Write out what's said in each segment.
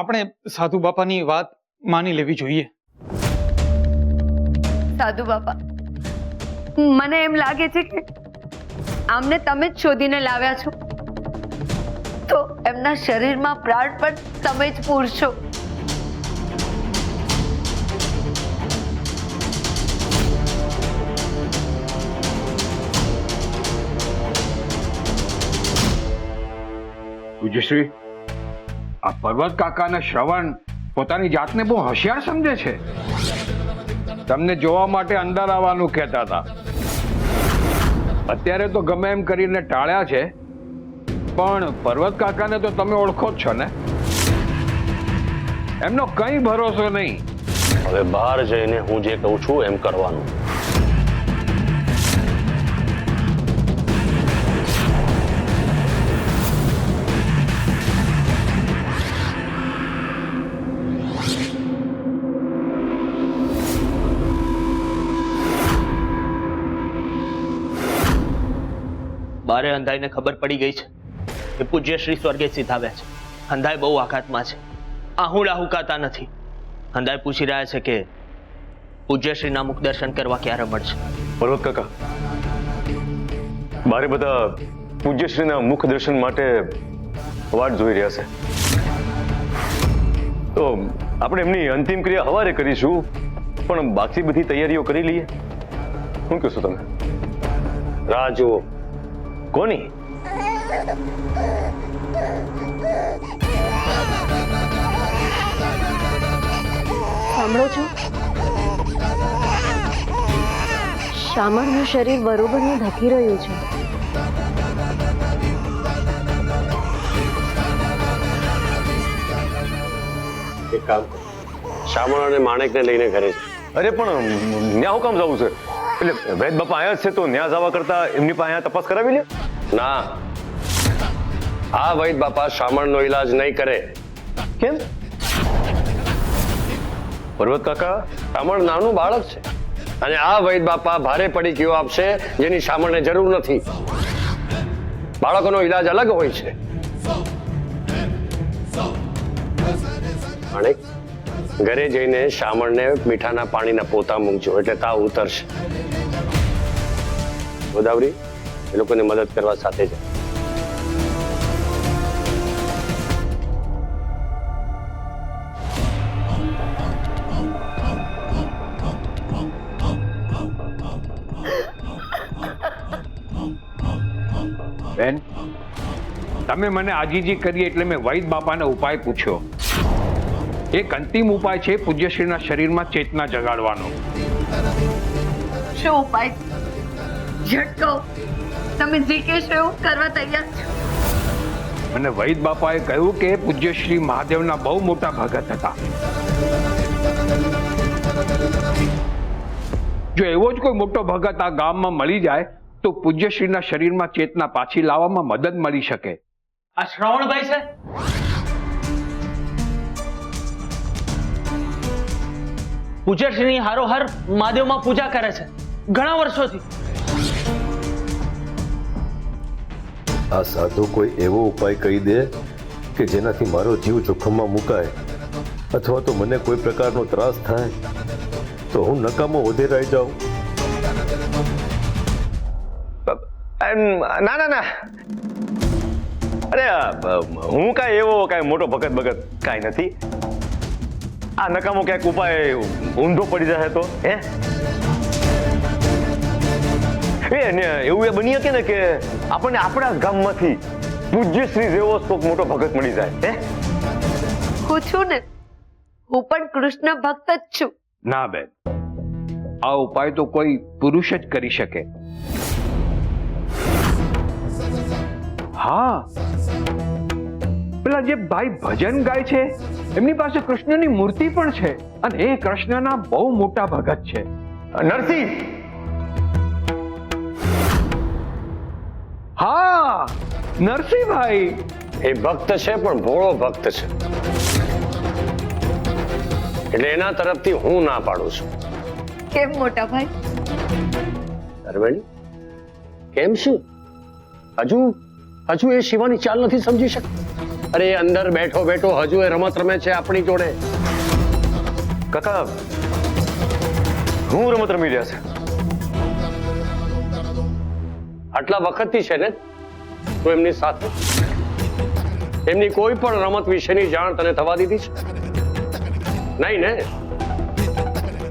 આપણે સાધુ બાપાની વાત માની લેવી જોઈએ. સાધુ બાપા, મને એમ લાગે છે કે આમને તમે જ શોધીને લાવ્યા છો, તો એમના શરીરમાં પ્રાણ પણ તમે જ પૂરશો. પૂજ્યશ્રી, આ પર્વત કાકાના શ્રવણ પોતાની જાતને બહુ હોશિયાર સમજે છે. તમને જોવા માટે અંદર આવવાનું કહેતા હતા. અત્યારે તો ગમે એમ કરીને ટાળ્યા છે, પણ પર્વત કાકાને તો તમે ઓળખો જ છો ને. એમનો કઈ ભરોસો નહીં. હવે બહાર જઈને હું જે કહું છું એમ કરવાનું. મારે અંધાઈને ખબર પડી ગઈ છે કે પૂજ્ય શ્રી સ્વર્ગે સિધાવ્યા છે. અંધાઈ બહુ આઘાતમાં છે. આહુડા હુકાતા નથી. અંધાઈ પૂછી રહ્યા છે કે પૂજ્ય શ્રીના મુખ દર્શન કરવા ક્યારે મળશે. પર્વત કાકા, મારે બધા પૂજ્યશ્રીના મુખ દર્શન માટે વાટ જોઈ રહ્યા છે. તો આપણે એમની અંતિમ ક્રિયા હવારે કરીશું, પણ બાકી બધી તૈયારીઓ કરી લઈએ. શું કહેશો તમે? રાહ જુઓ. કોની? સાંભળો છો? શામળનું શરીર બરોબરનું ઢકી રહ્યું છે. એક કામ, શામળ અને માણેકને લઈને ઘરે છે. અરે પણ ન્યા હું કામ જવું છે? એટલે વૈદ બાપા આયા જ છે, તો ન્યા જવા કરતા એમની પાસે અહીંયા તપાસ કરાવી લે. ના, આ વૈદ બાપા શામળનો ઈલાજ નહીં કરે. કેમ? પર્વત કાકા, શામળ નાનું બાળક છે અને આ વૈદ બાપા ભારે પડીકીઓ આપશે જેની શામળને જરૂર નથી. બાળકોનો ઈલાજ અલગ હોય છે. માણેક, ઘરે જઈને શામળને મીઠાના પાણીના પોતા મૂકજો, એટલે તાવ ઉતરશે. ગોદાવરી, એ લોકોને મદદ કરવા સાથે જાય. બેન, તમે મને આજીજી કરી એટલે મેં વૈદ બાપાને ઉપાય પૂછ્યો. એક અંતિમ ઉપાય છે પૂજ્યશ્રીના શરીરમાં ચેતના જગાડવાનો. શું ઉપાય? ઝટકો, તમે જે કહેશો એવું કરવા તૈયાર છો. અને વૈદ બાપાએ કહ્યું કે પૂજ્યશ્રી મહાદેવના બહુ મોટા ભગત હતા. જો એવો જ કોઈ મોટો ભગત આ ગામમાં મળી જાય તો પૂજ્યશ્રીના શરીરમાં ચેતના પાછી લાવવામાં મદદ મળી શકે. આ શ્રવણભાઈ છે? પૂજ્ય શ્રીની હારોહાર મહાદેવમાં પૂજા કરે છે ઘણા વર્ષોથી. આ સાધુ કોઈ એવો ઉપાય કહી દે કે જેનાથી મારો જીવ જોખમમાં મુકાય, અથવા તો મને કોઈ પ્રકારનો ત્રાસ થાય તો હું નકામો વધેરાઈ જાઉં. ના ના ના, અરે હું કાંઈ એવો કાંઈ મોટો ભગત બગત કાંઈ નથી. આ નકામો ક્યાંક ઉપાય ઊંધો પડી જાય તો એવું એ બની શકે ને કે આપણને આપણા ગામમાંથી પૂજ્યશ્રી જેવો કોઈક મોટો ભગત મળી જાય. હું છું ને, હું પણ કૃષ્ણ ભક્ત જ છું. ના બેન, આ ઉપાય તો કોઈ પુરુષ જ કરી શકે. હા, પેલા જે ભાઈ ભજન ગાય છે એમની પાસે કૃષ્ણની મૂર્તિ પણ છે અને એ કૃષ્ણના બહુ મોટા ભગત છે. નરસિંહ. હા, નરસિંહભાઈ. એ ભક્ત છે પણ ભોળો ભક્ત છે, એટલે એના તરફથી હું ના પાડું છું. કેમ મોટા ભાઈ? ધર્મેણી, કેમ શું? હજુ એ શિવાની ચાલ નથી સમજી શકતી? અરે એ અંદર બેઠો બેઠો હજુ એ રમત રમે છે આપણી જોડે. કાકા હું રમત રમી રહ્યા છે? આટલા વખતથી છે ને તો એમની સાથે એમની કોઈ પણ રમત વિશેની જાણ તને થવા દીધી છે? નહીં ને?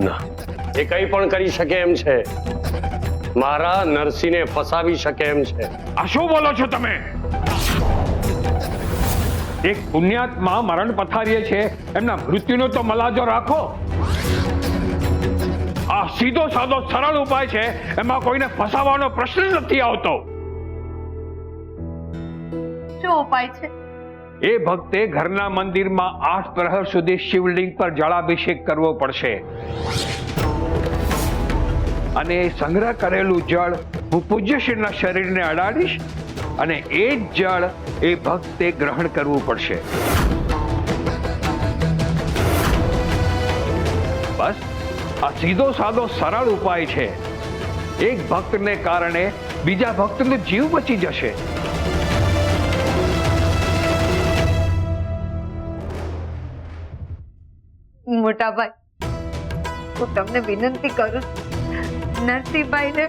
ના. એ કંઈ પણ કરી શકે એમ છે. મારા નરસિંહને ફસાવી શકે એમ છે. આ શું બોલો છો તમે? એક પુણ્યાત્મા મરણ પથારીએ છે, એમના મૃત્યુનો તો મલાજો રાખો. આ સીધો સાદો સરળ ઉપાય છે, એમાં કોઈને ફસાવાનો પ્રશ્ન નથી આવતો. શું ઉપાય છે? એ ભક્તે ઘરના મંદિરમાં 8 પ્રહર સુધી શિવલિંગ પર જળાભિષેક કરવો પડશે અને સંગ્રહ કરેલું જળ હું પૂજ્યશ્રીના શરીરને અડાડીશ અને એ જ જળ એ ભક્તે ગ્રહણ કરવું પડશે. બસ આ સીધો સાદો સરળ ઉપાય છે. એક ભક્તને કારણે બીજા ભક્તનો જીવ બચી જશે. મોટા ભાઈ, હું તમને વિનંતી કરું છું, નરસિંહભાઈને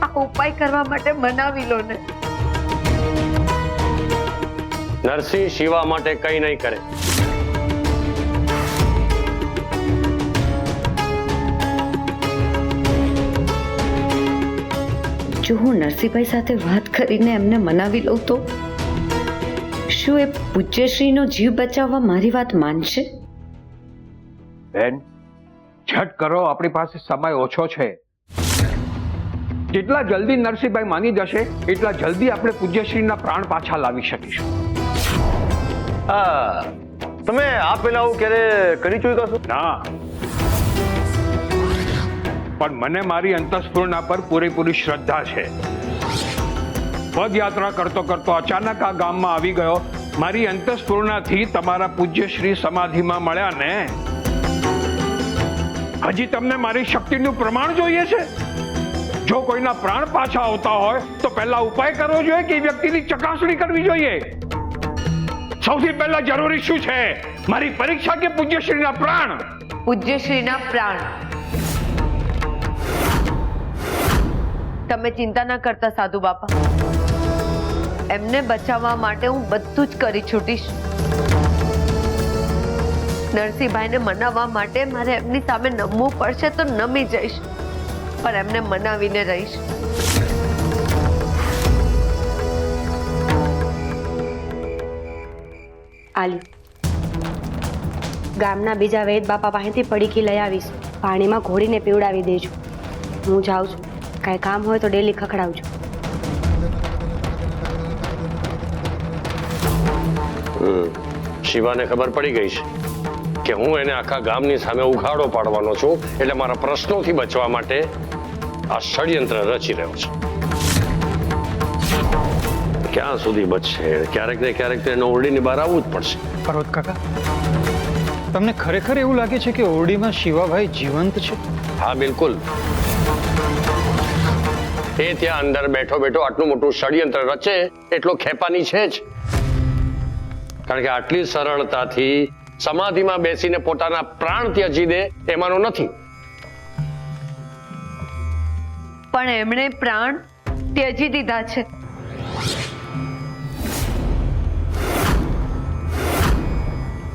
આ ઉપાય કરવા માટે મનાવી લો ને. નરસિંહ શિવા માટે કંઈ નહીં કરે. જો હું નરસિંહભાઈ સાથે વાત કરીને એમને મનાવી લઉં તો શું એ પૂજ્યશ્રીનો જીવ બચાવવા મારી વાત માનશે? બેન, ઝટ કરો, આપણી પાસે સમય ઓછો છે. જેટલા જલ્દી નરસિંહભાઈ માની જશે એટલા જલ્દી આપણે પૂજ્યશ્રીના પ્રાણ પાછા લાવી શકીશું. હા, તમે આ પેલા આવું ક્યારે કરી ચૂક્યા છો? ના, પણ મને મારી અંતઃસ્ફૂર્ણા પર પૂરેપૂરી શ્રદ્ધા છે. પદયાત્રા કરતો કરતો અચાનક આ ગામમાં આવી ગયો. મારી અંતઃસ્ફૂર્ણાથી તમારા પૂજ્યશ્રી સમાધિમાં મળ્યા ને. હજી તમને મારી શક્તિનું પ્રમાણ જોઈએ છે? જો કોઈના પ્રાણ પાછા આવતા હોય તો પહેલા ઉપાય કરવો જોઈએ કે વ્યક્તિની ચકાસણી કરવી જોઈએ? સૌથી પહેલા જરૂરી શું છે? મારી પરીક્ષા કે પૂજ્યશ્રીના પ્રાણ? પૂજ્યશ્રીના પ્રાણ. તમે ચિંતા ન કરતા સાધુ બાપા, એમને બચાવવા માટે હું બધું જ કરી છૂટીશ. નરસિંહભાઈને મનાવવા માટે મારે એમની સામે નમવું પડશે તો નમી જઈશ, પણ એમને મનાવીને રહીશ. આલ્યું. ગામના બીજા વૈદ બાપા પાસેથી પડીકી લઈ આવીશ. પાણીમાં ઘોડીને પીવડાવી દેજો. હું જાઉં છું. કાંઈ કામ હોય તો ડેલી ખખડાવજો. શિવાને ખબર પડી ગઈ છે કે હું એને આખા ગામની સામે ઉઘાડો પાડવાનો છું, એટલે મારા પ્રશ્નોથી બચવા માટે આ ષડયંત્ર રચી રહ્યો છે. ક્યાં સુધી બચશે? ક્યારેક ને ક્યારેક તો એને ઓરડીની બહાર આવવું જ પડશે. પર્વત કાકા, તમને ખરેખર એવું લાગે છે કે ઓરડીમાં શિવાભાઈ જીવંત છે? હા, બિલકુલ. એ ત્યાં અંદર બેઠો બેઠો આટલું મોટું ષડયંત્ર રચે એટલો ખેપાની છે જ. કારણ કે આટલી સરળતાથી સમાધિમાં બેસીને પોતાના પ્રાણ ત્યજી દે એમાંનો નથી. પણ એમણે પ્રાણ ત્યજી દીધા છે.